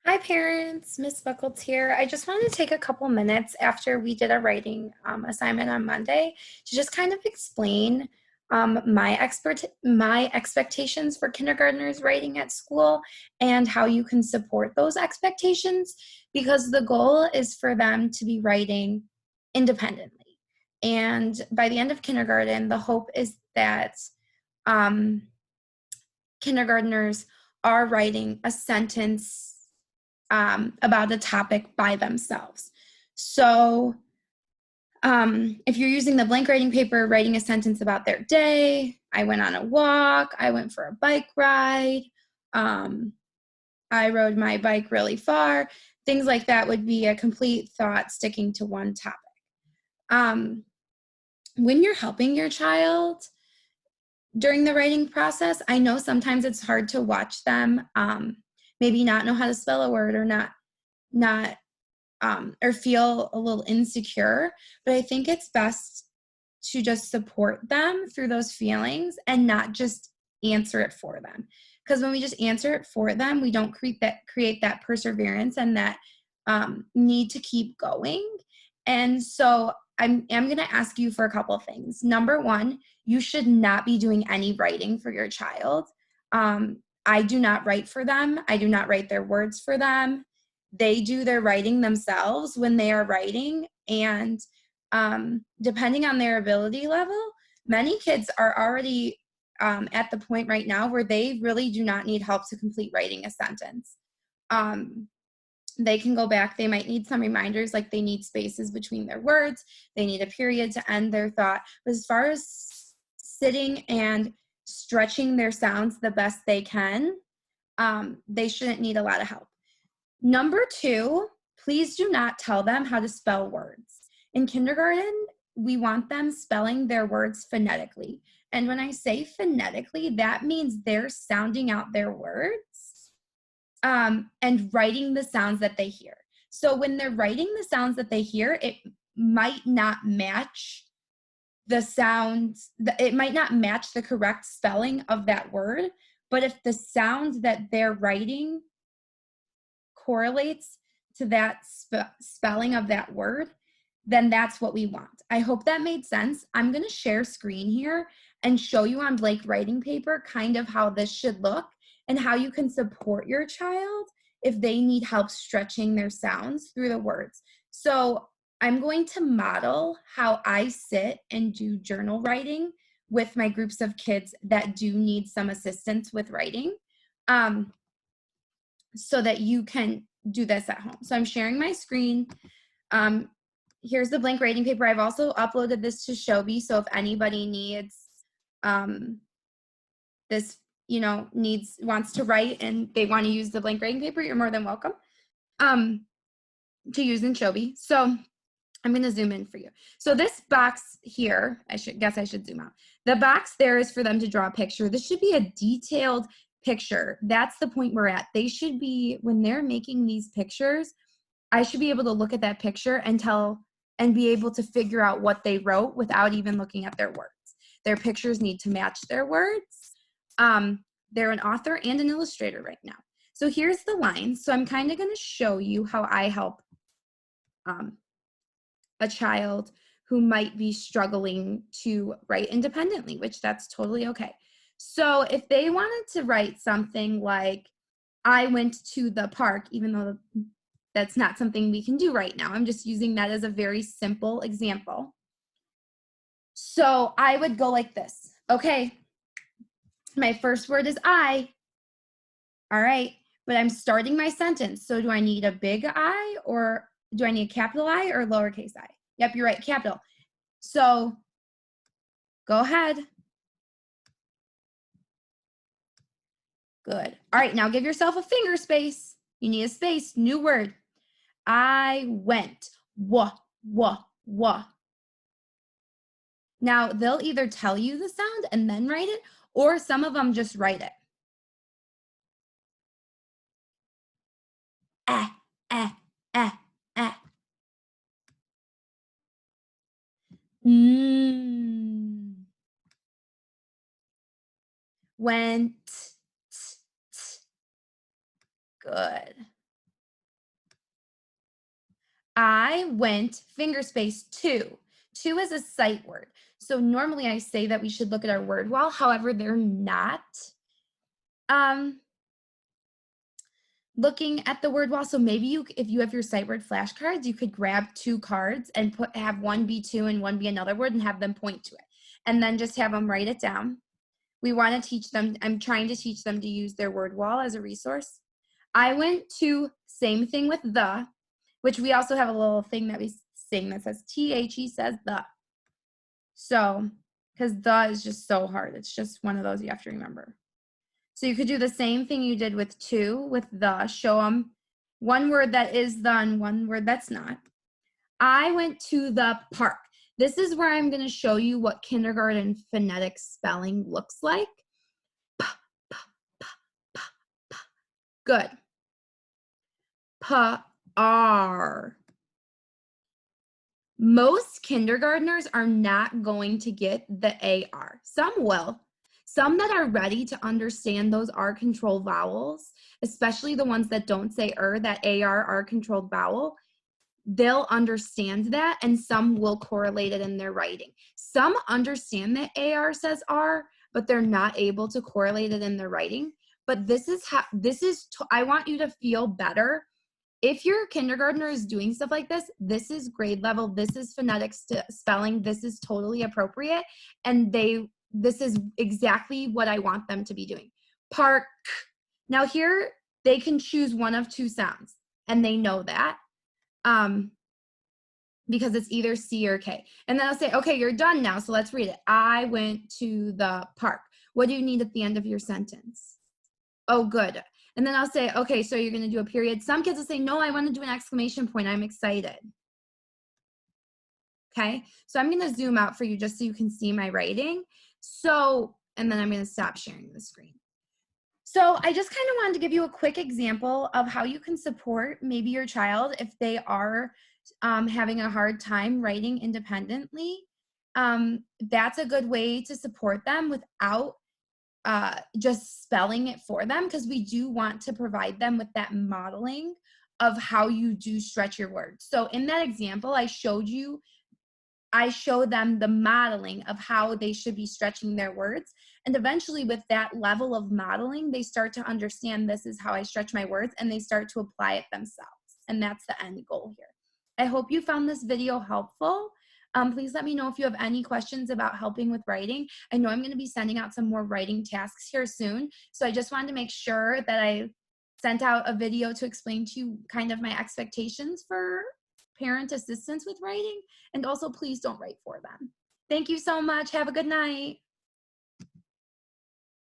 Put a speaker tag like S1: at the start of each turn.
S1: Hi parents, Miss Buckles here. I just wanted to take a couple minutes after we did a writing assignment on Monday to just kind of explain my expectations for kindergartners writing at school and how you can support those expectations, because the goal is for them to be writing independently. And by the end of kindergarten, the hope is that um, kindergartners are writing a sentence about a topic by themselves. So if you're using the blank writing paper, writing a sentence about their day, I went on a walk, I went for a bike ride, I rode my bike really far, things like that would be a complete thought sticking to one topic. When you're helping your child during the writing process, I know sometimes it's hard to watch them maybe not know how to spell a word or not or feel a little insecure, but I think it's best to just support them through those feelings and not just answer it for them. Because when we just answer it for them, we don't create that perseverance and that need to keep going. And so I'm going to ask you for a couple of things. Number one, you should not be doing any writing for your child. I do not write for them. I do not write their words for them. They do their writing themselves when they are writing. And depending on their ability level, many kids are already at the point right now where they really do not need help to complete writing a sentence. They can go back. They might need some reminders, like they need spaces between their words. They need a period to end their thought. But as far as sitting and stretching their sounds the best they can, they shouldn't need a lot of help. Number two, please do not tell them how to spell words. In kindergarten, we want them spelling their words phonetically. And when I say phonetically, that means they're sounding out their words and writing the sounds that they hear. So when they're writing the sounds that they hear, it might not match the sounds, it might not match the correct spelling of that word, but if the sound that they're writing correlates to that spelling of that word, then that's what we want. I hope that made sense. I'm going to share screen here and show you on blank writing paper kind of how this should look and how you can support your child if they need help stretching their sounds through the words. So I'm going to model how I sit and do journal writing with my groups of kids that do need some assistance with writing. So that you can do this at home. So I'm sharing my screen. Here's the blank writing paper. I've also uploaded this to Shobi, so if anybody needs this, wants to write and they want to use the blank writing paper, you're more than welcome to use in Shobi. So I'm going to zoom in for you. So this box here, I should zoom out. The box there is for them to draw a picture. This should be a detailed picture. That's the point we're at. They should be, when they're making these pictures, I should be able to look at that picture and be able to figure out what they wrote without even looking at their words. Their pictures need to match their words. They're an author and an illustrator right now. So here's the lines. So I'm kind of going to show you how I help a child who might be struggling to write independently, which that's totally okay. So if they wanted to write something like, I went to the park, even though that's not something we can do right now, I'm just using that as a very simple example. So I would go like this. Okay, my first word is I. All right, but I'm starting my sentence. So do I need a big I, or do I need a capital I or lowercase I? Yep, you're right, capital. So go ahead. Good. All right, now give yourself a finger space. You need a space, new word. I went. Wah, wah, wah. Now, they'll either tell you the sound and then write it, or some of them just write it. Eh, eh, eh, eh. Mm. Went. T, t. Good. I went finger space to. To is a sight word. So normally I say that we should look at our word wall. However, they're not um, looking at the word wall. So maybe you, if you have your sight word flashcards, you could grab 2 cards and have one be 2 and one be another word and have them point to it. And then just have them write it down. We want to teach them, I'm trying to teach them to use their word wall as a resource. I went to, same thing with the, which we also have a little thing that we sing that says T-H-E says the. So, because the is just so hard. It's just one of those you have to remember. So you could do the same thing you did with to, with the, show them one word that is the and one word that's not. I went to the park. This is where I'm going to show you what kindergarten phonetic spelling looks like. Good. P-R. Most kindergartners are not going to get the AR. Some will. Some that are ready to understand those R controlled vowels, especially the ones that don't say that AR, R controlled vowel, they'll understand that, and some will correlate it in their writing. Some understand that AR says R, but they're not able to correlate it in their writing. But this is how, I want you to feel better. If your kindergartner is doing stuff like this is grade level, this is phonetic spelling, this is totally appropriate, and this is exactly what I want them to be doing. Park. Now here, they can choose one of 2 sounds, and they know that. Because it's either C or K. And then I'll say, okay, you're done now, so let's read it. I went to the park. What do you need at the end of your sentence? Oh, good. And then I'll say, okay, so you're gonna do a period. Some kids will say, no, I wanna do an exclamation point, I'm excited. Okay, so I'm gonna zoom out for you just so you can see my writing. So, and then I'm gonna stop sharing the screen. So I just kind of wanted to give you a quick example of how you can support maybe your child if they are having a hard time writing independently. That's a good way to support them without just spelling it for them, because we do want to provide them with that modeling of how you do stretch your words. So in that example, I showed them the modeling of how they should be stretching their words. And eventually with that level of modeling, they start to understand this is how I stretch my words, and they start to apply it themselves. And that's the end goal here. I hope you found this video helpful. Please let me know if you have any questions about helping with writing. I know I'm going to be sending out some more writing tasks here soon. So I just wanted to make sure that I sent out a video to explain to you kind of my expectations for parent assistance with writing. And also, please don't write for them. Thank you so much. Have a good night.